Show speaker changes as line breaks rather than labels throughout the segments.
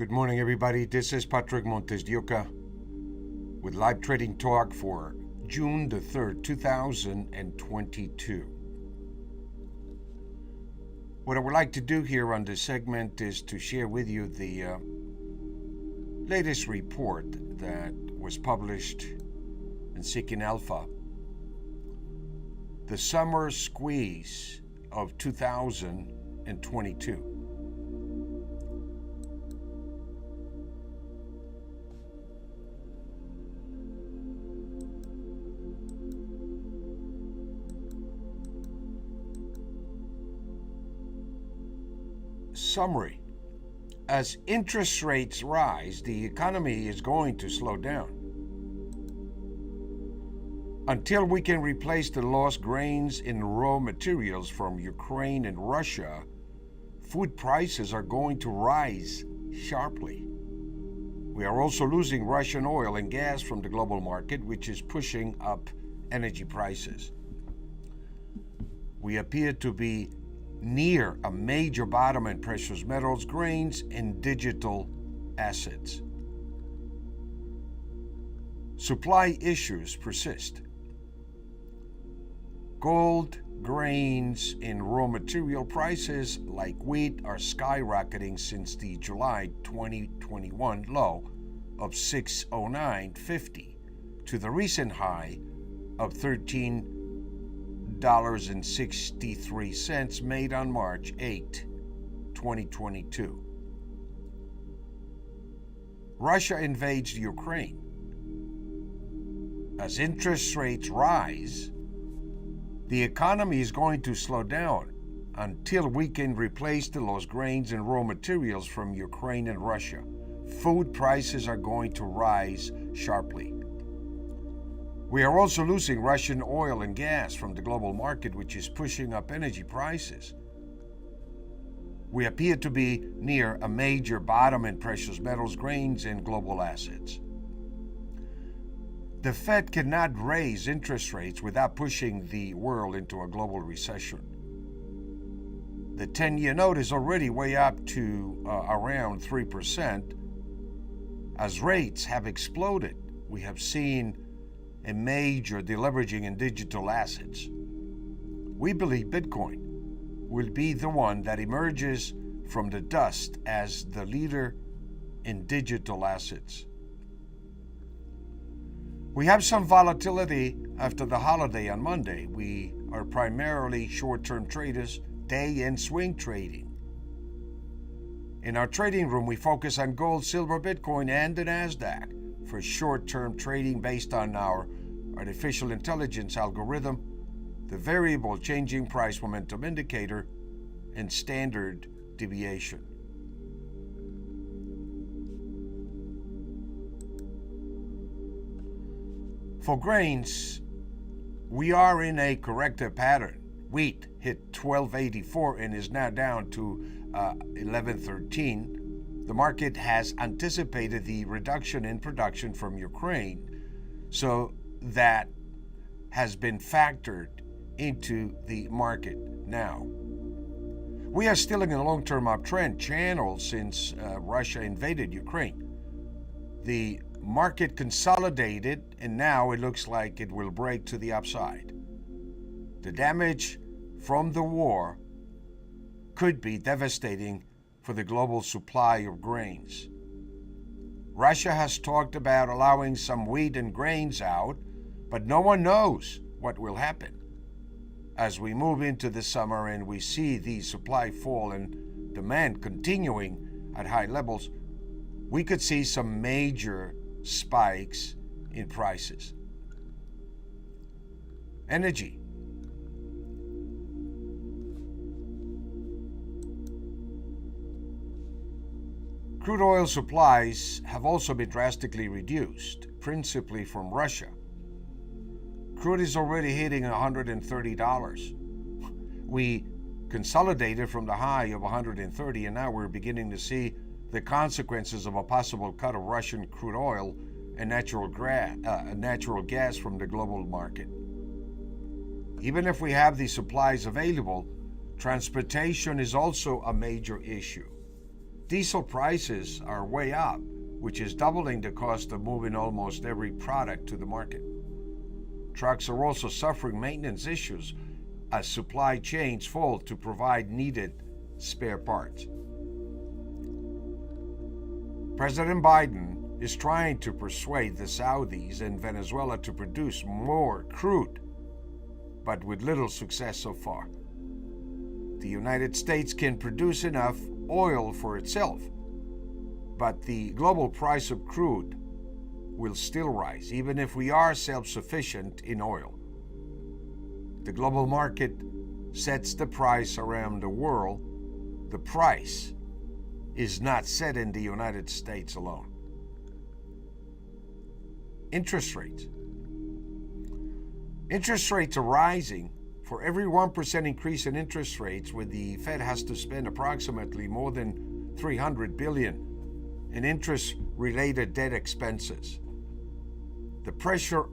Good morning, everybody. This is Patrick MontesDeOca with live trading talk for June the 3rd, 2022. What I would like to do here on this segment is to share with you the latest report that was published in Seeking Alpha. The summer squeeze of 2022. Summary. As interest rates rise, the economy is going to slow down. Until we can replace the lost grains in raw materials from Ukraine and Russia, food prices are going to rise sharply. We are also losing Russian oil and gas from the global market, which is pushing up energy prices. We appear to be near a major bottom in precious metals, grains, and digital assets. Supply issues persist. Gold, grains, and raw material prices like wheat are skyrocketing since the July 2021 low of $609.50 to the recent high of $13.63 made on March 8, 2022. Russia invades Ukraine. As interest rates rise, the economy is going to slow down until we can replace the lost grains and raw materials from Ukraine and Russia. Food prices are going to rise sharply. We are also losing Russian oil and gas from the global market, which is pushing up energy prices. We appear to be near a major bottom in precious metals, grains, and global assets. The Fed cannot raise interest rates without pushing the world into a global recession. The 10-year note is already way up to around 3%. As rates have exploded, we have seen a major deleveraging in digital assets. We believe Bitcoin will be the one that emerges from the dust as the leader in digital assets. We have some volatility after the holiday on Monday. We are primarily short-term traders, day and swing trading. In our trading room, we focus on gold, silver, Bitcoin, and the NASDAQ for short-term trading based on our artificial intelligence algorithm, the variable changing price momentum indicator, and standard deviation. For grains, we are in a corrective pattern. Wheat hit 1284 and is now down to 1113. The market has anticipated the reduction in production from Ukraine, so that has been factored into the market now. We are still in a long-term uptrend channel since Russia invaded Ukraine. The market consolidated, and now it looks like it will break to the upside. The damage from the war could be devastating for the global supply of grains. Russia has talked about allowing some wheat and grains out, but no one knows what will happen. As we move into the summer and we see the supply fall and demand continuing at high levels, we could see some major spikes in prices. Energy. Crude oil supplies have also been drastically reduced, principally from Russia. Crude is already hitting $130. We consolidated from the high of 130, and now we're beginning to see the consequences of a possible cut of Russian crude oil and natural gas from the global market. Even if we have these supplies available, transportation is also a major issue. Diesel prices are way up, which is doubling the cost of moving almost every product to the market. Trucks are also suffering maintenance issues as supply chains fail to provide needed spare parts. President Biden is trying to persuade the Saudis and Venezuela to produce more crude, but with little success so far. The United States can produce enough oil for itself, but the global price of crude will still rise, even if we are self-sufficient in oil. The global market sets the price around the world. The price is not set in the United States alone. Interest rates. Interest rates are rising. For every 1% increase in interest rates, where the Fed has to spend approximately more than $300 billion in interest-related debt expenses. The pressure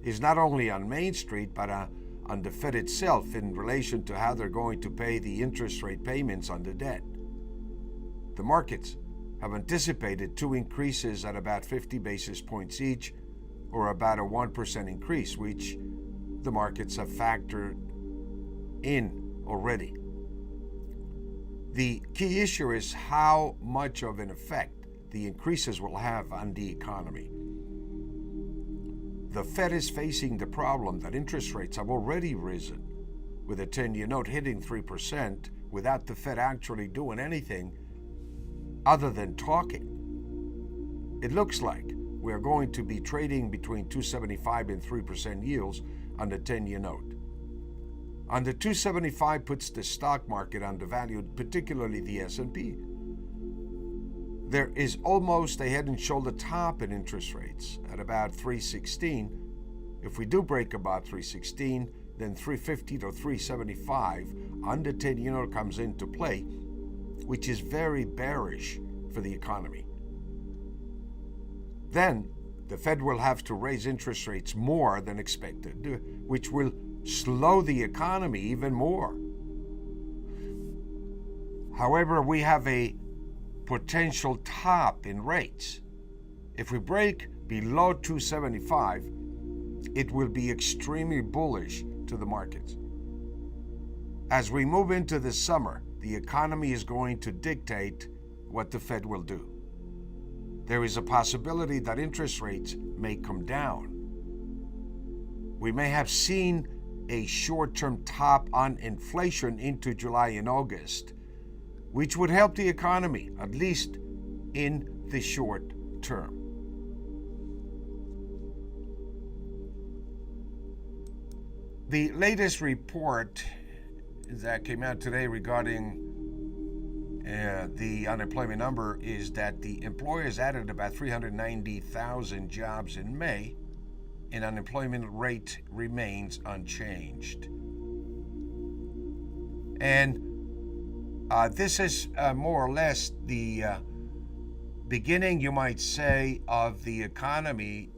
is not only on Main Street, but on the Fed itself in relation to how they're going to pay the interest rate payments on the debt. The markets have anticipated 2 increases at about 50 basis points each, or about a 1% increase, which the markets have factored in already. The key issue is how much of an effect the increases will have on the economy. The Fed is facing the problem that interest rates have already risen, with a 10-year note hitting 3% without the Fed actually doing anything other than talking. It looks like we are going to be trading between 2.75 and 3% yields on the 10-year note. On the 275 puts the stock market undervalued, particularly the S&P. There is almost a head and shoulder top in interest rates at about 316. If we do break about 316, then 350 to 375 on the 10-year note comes into play, which is very bearish for the economy. Then the Fed will have to raise interest rates more than expected, which will slow the economy even more. However, we have a potential top in rates. If we break below 275, it will be extremely bullish to the markets. As we move into the summer, the economy is going to dictate what the Fed will do. There is a possibility that interest rates may come down. We may have seen a short-term top on inflation into July and August, which would help the economy, at least in the short term. The latest report that came out today regarding the unemployment number is that the employers added about 390,000 jobs in May, and unemployment rate remains unchanged. And this is more or less the beginning, you might say, of the economy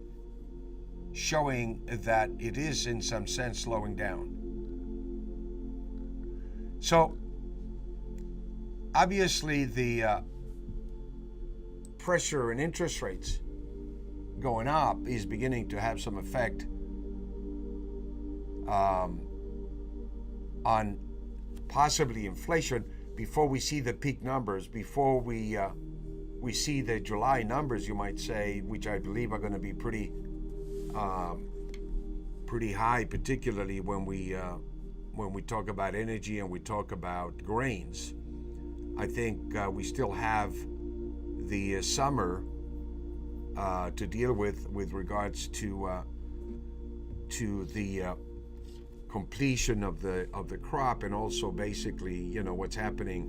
showing that it is in some sense slowing down. So obviously the pressure in interest rates going up is beginning to have some effect on possibly inflation before we see the peak numbers, before we see the July numbers, you might say, which I believe are going to be pretty high, particularly when we talk about energy and we talk about grains. I think we still have the summer to deal with regards to the completion of the crop, and also basically what's happening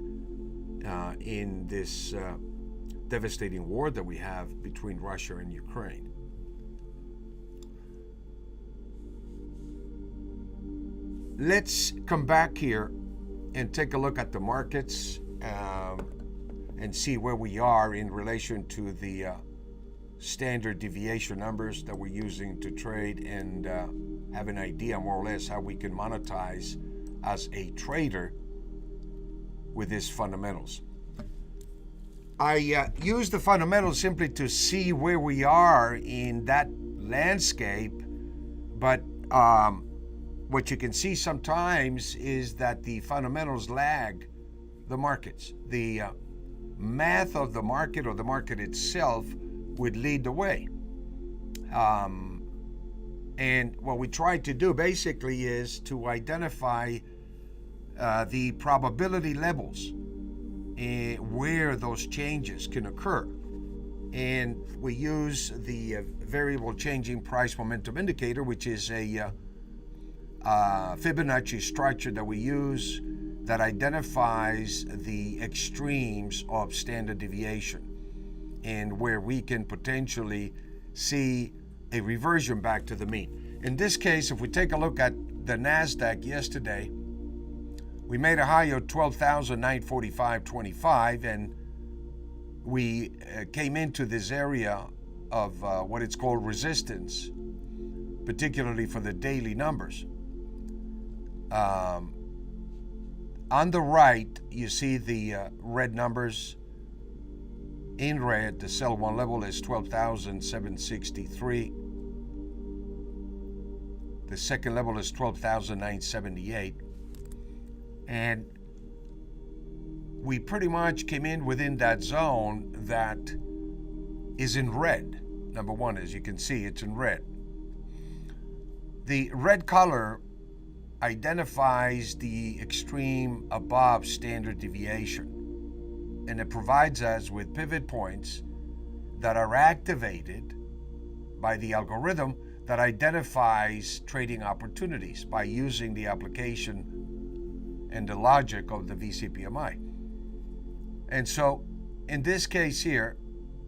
in this devastating war that we have between Russia and Ukraine. Let's come back here and take a look at the markets and see where we are in relation to the standard deviation numbers that we're using to trade, and have an idea more or less how we can monetize as a trader with these fundamentals. I use the fundamentals simply to see where we are in that landscape, but what you can see sometimes is that the fundamentals lag the markets. The math of the market or the market itself would lead the way. And what we try to do basically is to identify the probability levels where those changes can occur. And we use the variable changing price momentum indicator, which is a Fibonacci structure that we use that identifies the extremes of standard deviation and where we can potentially see a reversion back to the mean. In this case, if we take a look at the NASDAQ yesterday, we made a high of 12,945.25, and we came into this area of what it's called resistance, particularly for the daily numbers. On the right, you see the red numbers. In red, the sell one level is 12,763. The second level is 12,978. And we pretty much came in within that zone that is in red. Number one, as you can see, it's in red. The red color identifies the extreme above standard deviation, and it provides us with pivot points that are activated by the algorithm that identifies trading opportunities by using the application and the logic of the VCPMI. And so in this case here,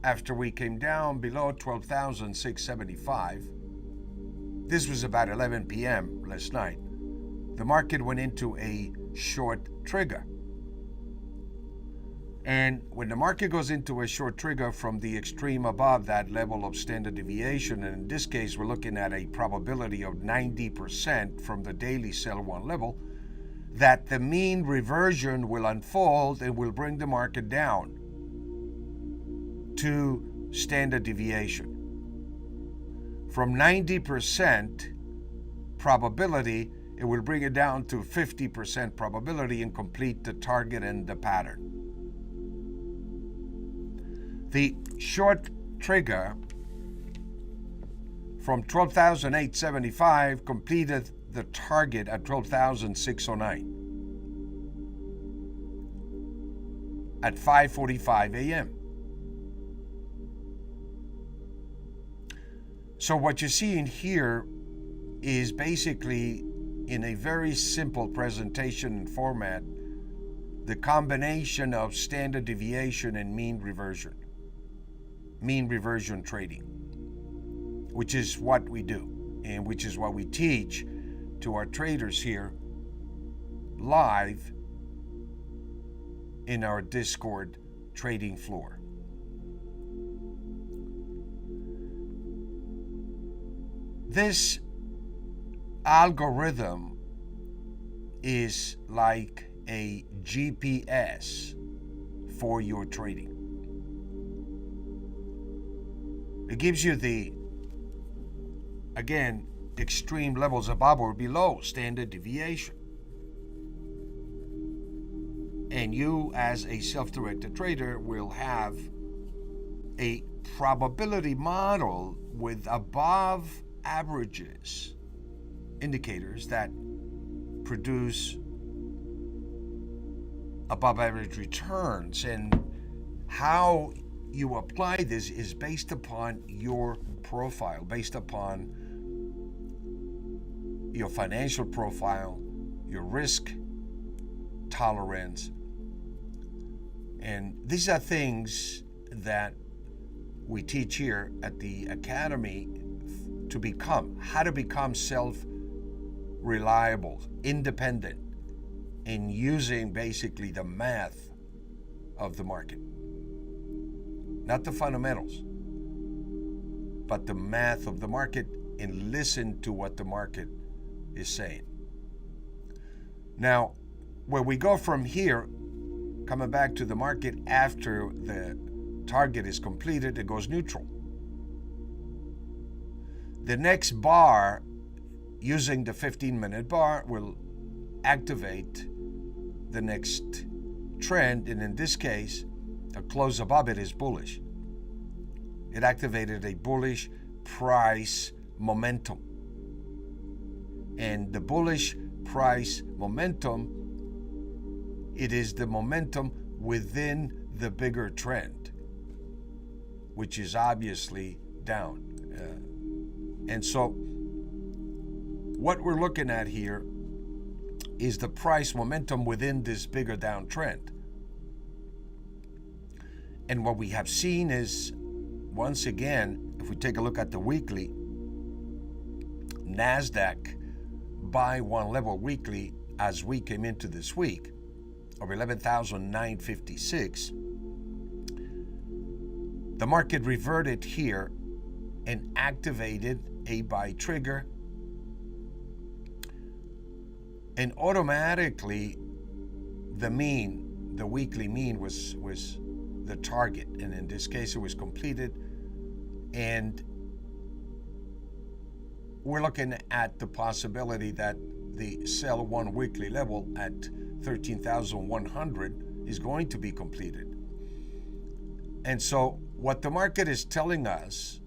after we came down below 12,675, this was about 11 p.m. last night, the market went into a short trigger. And when the market goes into a short trigger from the extreme above that level of standard deviation, and in this case we're looking at a probability of 90% from the daily sell one level, that the mean reversion will unfold and will bring the market down to standard deviation. From 90% probability, it will bring it down to 50% probability and complete the target and the pattern. The short trigger from 12,875 completed the target at 12,609 at 5:45 a.m. So what you're seeing here is basically, in a very simple presentation and format, the combination of standard deviation and mean reversion trading, which is what we do and which is what we teach to our traders here live in our Discord trading floor. This algorithm is like a GPS for your trading. It gives you the, again, extreme levels above or below standard deviation. And you, as a self-directed trader, will have a probability model with above averages, indicators that produce above average returns. And how you apply this is based upon your profile, based upon your financial profile, your risk tolerance. And these are things that we teach here at the Academy to become, how to become self-reliable, independent, in using basically the math of the market. Not the fundamentals, but the math of the market, and listen to what the market is saying. Now, where we go from here coming back to the market after the target is completed, it goes neutral. The next bar, using the 15-minute bar, will activate the next trend, and in this case, a close above it is bullish. It activated a bullish price momentum. And the bullish price momentum, it is the momentum within the bigger trend, which is obviously down. And so what we're looking at here is the price momentum within this bigger downtrend. And what we have seen is, once again, if we take a look at the weekly, NASDAQ by one level weekly as we came into this week of 11,956, the market reverted here and activated a buy trigger, and automatically the weekly mean was the target, and in this case it was completed, and we're looking at the possibility that the sell one weekly level at 13,100 is going to be completed. And so what the market is telling us,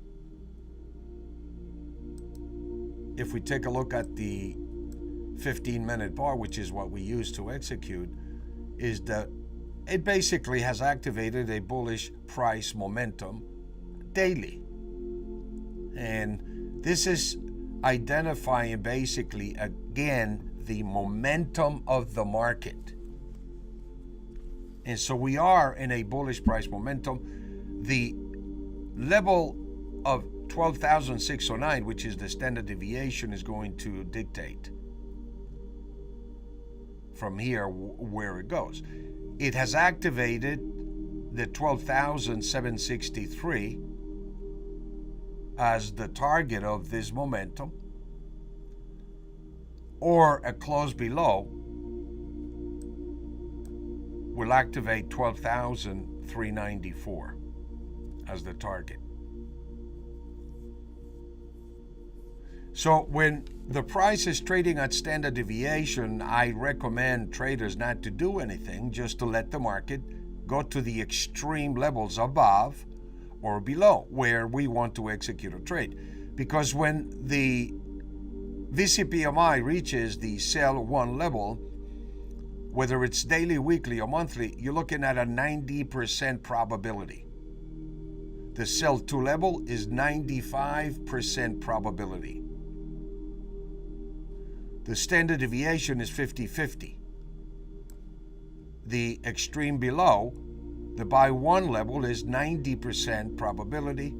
if we take a look at the 15-minute bar, which is what we use to execute, is that it basically has activated a bullish price momentum daily. And this is identifying basically, again, the momentum of the market. And so we are in a bullish price momentum. The level of 12,609, which is the standard deviation, is going to dictate from here where it goes. It has activated the 12,763 as the target of this momentum, or a close below will activate 12,394 as the target. So when the price is trading at standard deviation, I recommend traders not to do anything, just to let the market go to the extreme levels above or below where we want to execute a trade. Because when the VCPMI reaches the sell one level, whether it's daily, weekly, or monthly, you're looking at a 90% probability. The sell two level is 95% probability. The standard deviation is 50-50. The extreme below, the buy one level, is 90% probability,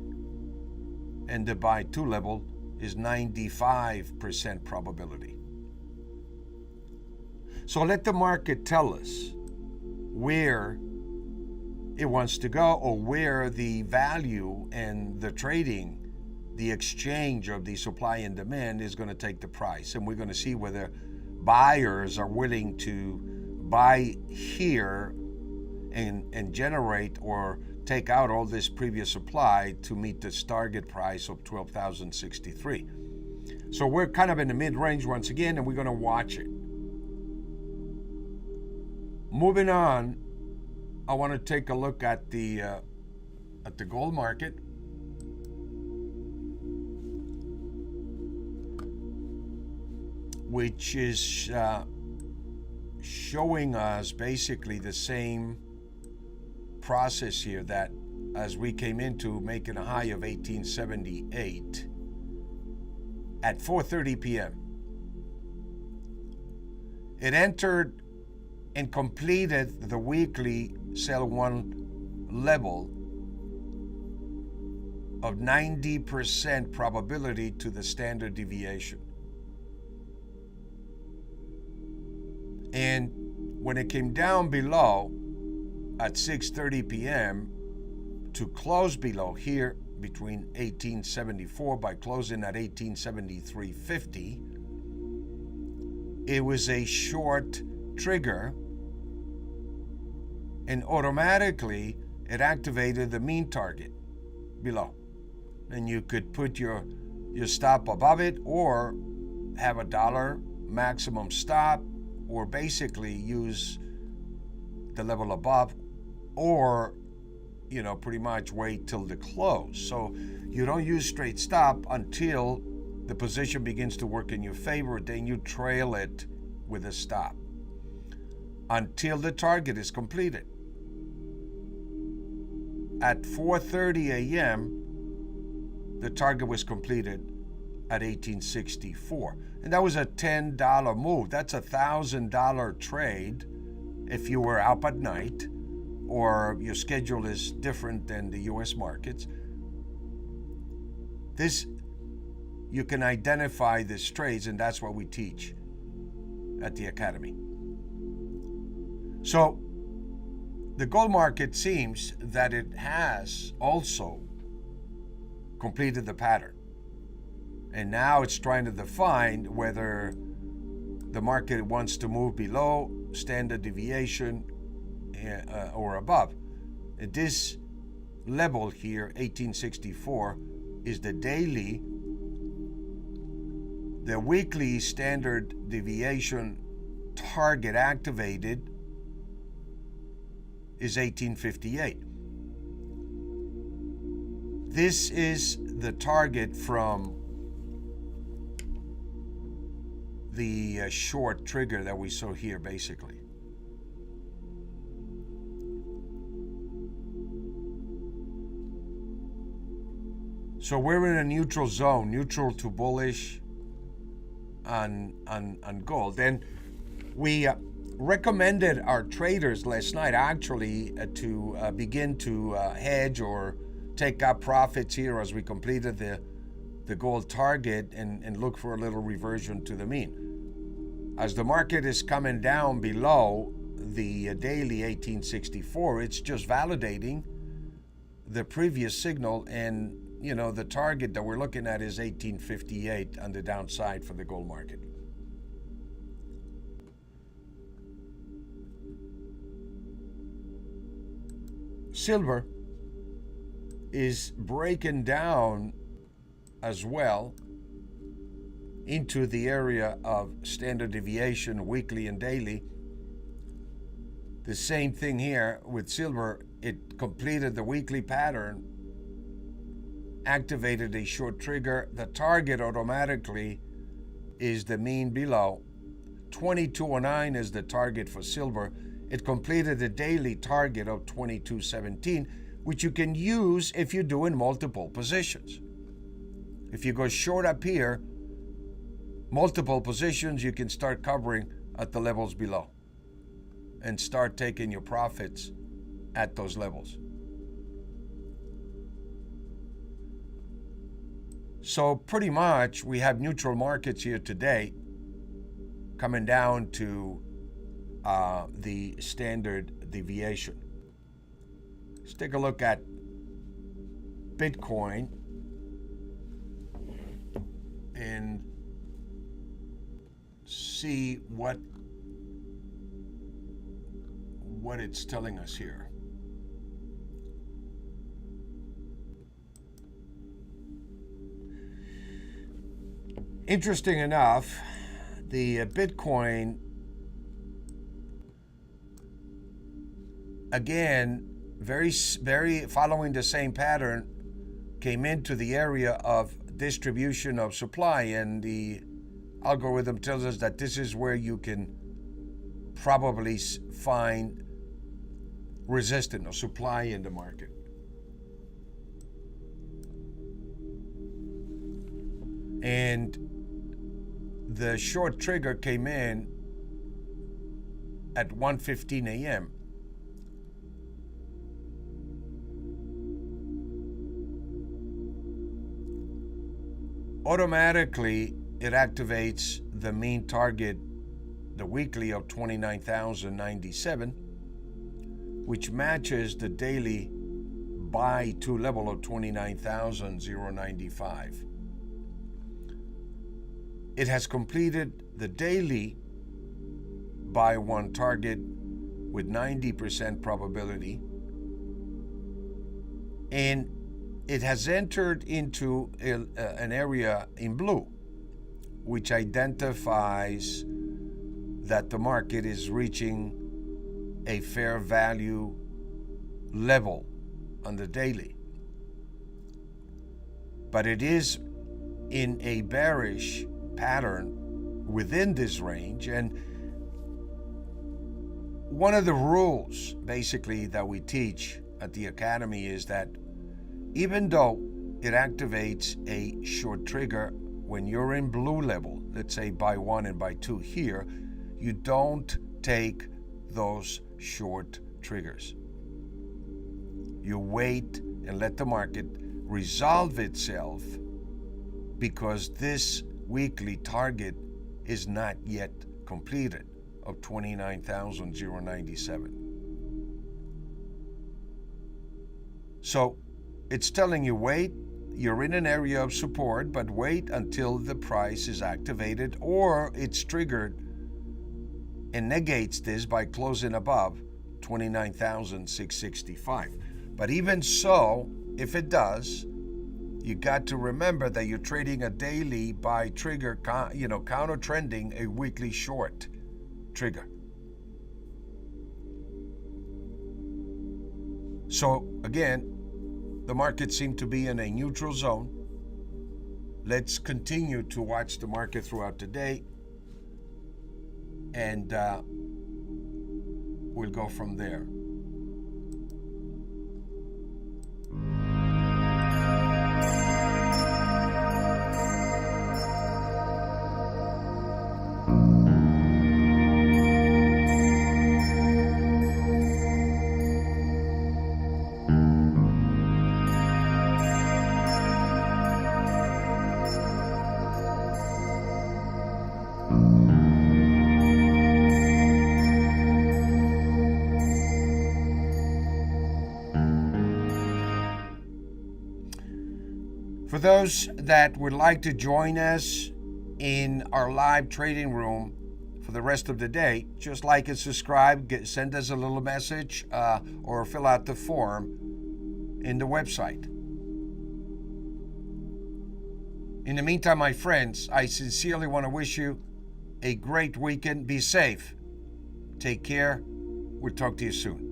and the buy two level is 95% probability. So let the market tell us where it wants to go, or where the value and the trading, the exchange of the supply and demand is going to take the price. And we're going to see whether buyers are willing to buy here and generate or take out all this previous supply to meet this target price of 12,063. So we're kind of in the mid-range once again, and we're going to watch it. Moving on, I want to take a look at the gold market. Which is showing us basically the same process here, that as we came into making a high of 1878 at 4:30 p.m. It entered and completed the weekly sell one level of 90% probability to the standard deviation. And when it came down below at 6:30 p.m. to close below here between 1874 by closing at 1873.50, it was a short trigger and automatically it activated the mean target below. And you could put your stop above it, or have a dollar maximum stop, or basically use the level above, or pretty much wait till the close. So you don't use straight stop until the position begins to work in your favor, then you trail it with a stop until the target is completed. At 4:30 a.m., the target was completed at 1864. And that was a $10 move. That's a $1,000 trade if you were up at night or your schedule is different than the US markets. You can identify these trades, and that's what we teach at the Academy. So the gold market seems that it has also completed the pattern. And now it's trying to define whether the market wants to move below standard deviation or above. At this level here, 1864, is the daily. The weekly standard deviation target activated is 1858. This is the target from the short trigger that we saw here, basically. So we're in a neutral zone, neutral to bullish on gold. And we recommended our traders last night actually to begin to hedge or take up profits here as we completed the gold target and look for a little reversion to the mean. As the market is coming down below the daily 1864, it's just validating the previous signal, and the target that we're looking at is 1858 on the downside for the gold market. Silver is breaking down as well into the area of standard deviation weekly and daily. The same thing here with silver. It completed the weekly pattern, activated a short trigger. The target automatically is the mean below. 2209 is the target for silver. It completed the daily target of 2217, which you can use if you're doing multiple positions. If you go short up here, multiple positions, you can start covering at the levels below and start taking your profits at those levels. So pretty much we have neutral markets here today, coming down to the standard deviation. Let's take a look at Bitcoin and see what it's telling us here. Interesting enough, the Bitcoin, again, very following the same pattern, came into the area of distribution of supply, and the algorithm tells us that this is where you can probably find resistance or supply in the market. And the short trigger came in at 1:15 a.m. Automatically, it activates the mean target, the weekly of 29,097, which matches the daily buy to level of 29,095. It has completed the daily buy one target with 90% probability, and it has entered into an area in blue, which identifies that the market is reaching a fair value level on the daily. But it is in a bearish pattern within this range. And one of the rules basically that we teach at the Academy is that even though it activates a short trigger when you're in blue level, let's say buy 1 and buy 2 here, you don't take those short triggers. You wait and let the market resolve itself, because this weekly target is not yet completed of 29,097. So it's telling you wait, you're in an area of support, but wait until the price is activated or it's triggered and negates this by closing above 29,665. But even so, if it does, you got to remember that you're trading a daily buy trigger, counter trending a weekly short trigger. So again, the market seemed to be in a neutral zone. Let's continue to watch the market throughout the day, and we'll go from there. For those that would like to join us in our live trading room for the rest of the day, just like and subscribe, send us a little message or fill out the form in the website. In the meantime, my friends, I sincerely want to wish you a great weekend. Be safe. Take care. We'll talk to you soon.